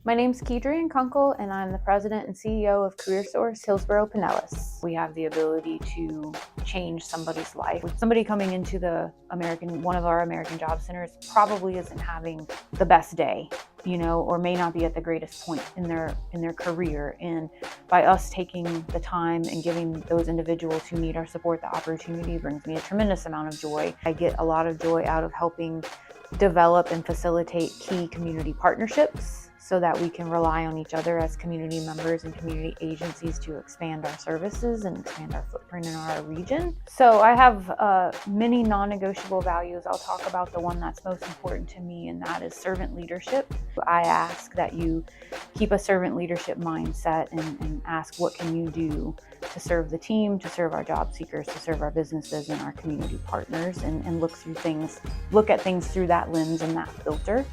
My name's Keidrian and I'm the president and CEO of CareerSource Hillsborough Pinellas. We have the ability to change somebody's life. Somebody coming into one of our American Job Centers probably isn't having the best day, or may not be at the greatest point in their career. And by us taking the time and giving those individuals who need our support the opportunity brings me a tremendous amount of joy. I get a lot of joy out of helping develop and facilitate key community partnerships so that we can rely on each other as community members and community agencies to expand our services and expand our footprint in our region. So I have many non-negotiable values. I'll talk about the one that's most important to me, and that is servant leadership. I ask that you keep a servant leadership mindset and ask, what can you do to serve the team, to serve our job seekers, to serve our businesses and our community partners, and look at things through that lens and that filter.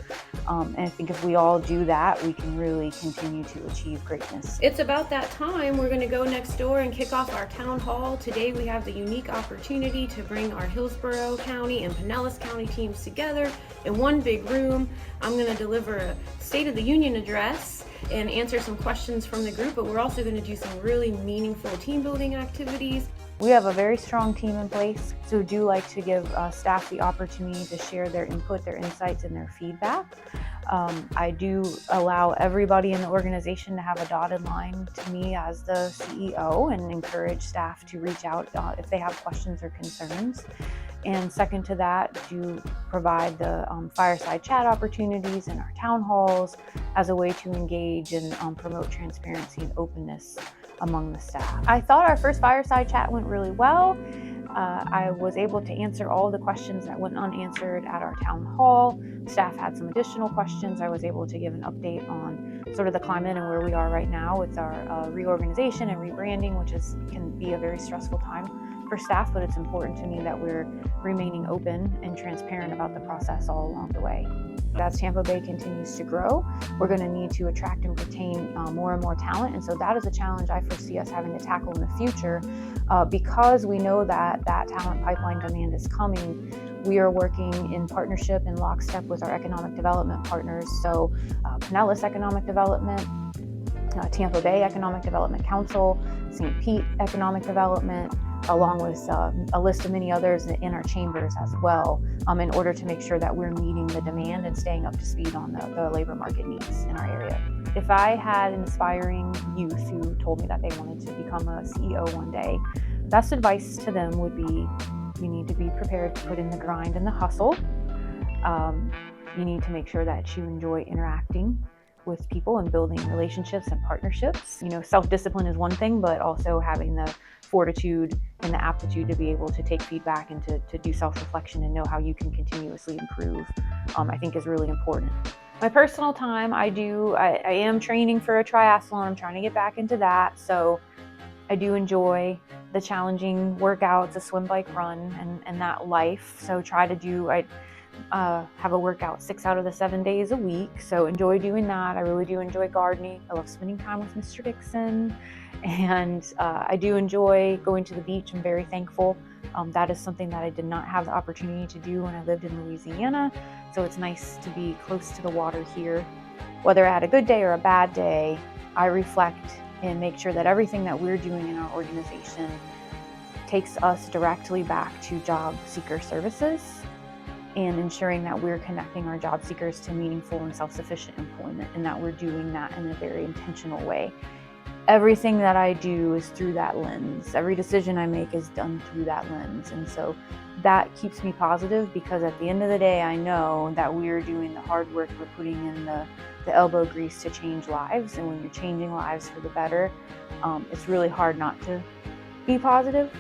And I think if we all do that, we can really continue to achieve greatness. It's about that time. We're going to go next door and kick off our town hall. Today we have the unique opportunity to bring our Hillsborough County and Pinellas County teams together in one big room. I'm going to deliver a State of the Union address and answer some questions from the group, but we're also going to do some really meaningful team building activities. We have a very strong team in place, so do like to give staff the opportunity to share their input, their insights, and their feedback. I do allow everybody in the organization to have a dotted line to me as the CEO and encourage staff to reach out if they have questions or concerns. And second to that, do provide the fireside chat opportunities in our town halls as a way to engage and promote transparency and openness among the staff. I thought our first fireside chat went really well. I was able to answer all the questions that went unanswered at our town hall. Staff had some additional questions. I was able to give an update on sort of the climate and where we are right now with our reorganization and rebranding, which can be a very stressful time for staff, but it's important to me that we're remaining open and transparent about the process all along the way. As Tampa Bay continues to grow, we're going to need to attract and retain more and more talent, and so that is a challenge I foresee us having to tackle in the future. Because we know that talent pipeline demand is coming, we are working in partnership in lockstep with our economic development partners. So Pinellas Economic Development, Tampa Bay Economic Development Council, St. Pete Economic Development, along with a list of many others in our chambers as well, in order to make sure that we're meeting the demand and staying up to speed on the labor market needs in our area. If I had inspiring youth who told me that they wanted to become a CEO one day, best advice to them would be, you need to be prepared to put in the grind and the hustle. You need to make sure that you enjoy interacting with people and building relationships and partnerships. Self-discipline is one thing, but also having the fortitude and the aptitude to be able to take feedback and to do self-reflection and know how you can continuously improve, I think is really important. My personal time, I am training for a triathlon. I'm trying to get back into that. So I do enjoy the challenging workouts, a swim, bike, run, and that life. So I have a workout 6 out of the 7 days a week. So enjoy doing that. I really do enjoy gardening. I love spending time with Mr. Dixon. And I do enjoy going to the beach. I'm very thankful. That is something that I did not have the opportunity to do when I lived in Louisiana. So it's nice to be close to the water here. Whether I had a good day or a bad day, I reflect and make sure that everything that we're doing in our organization takes us directly back to job seeker services and ensuring that we're connecting our job seekers to meaningful and self-sufficient employment, and that we're doing that in a very intentional way. Everything that I do is through that lens. Every decision I make is done through that lens. And so that keeps me positive, because at the end of the day, I know that we're doing the hard work. We're putting in the elbow grease to change lives. And when you're changing lives for the better, it's really hard not to be positive.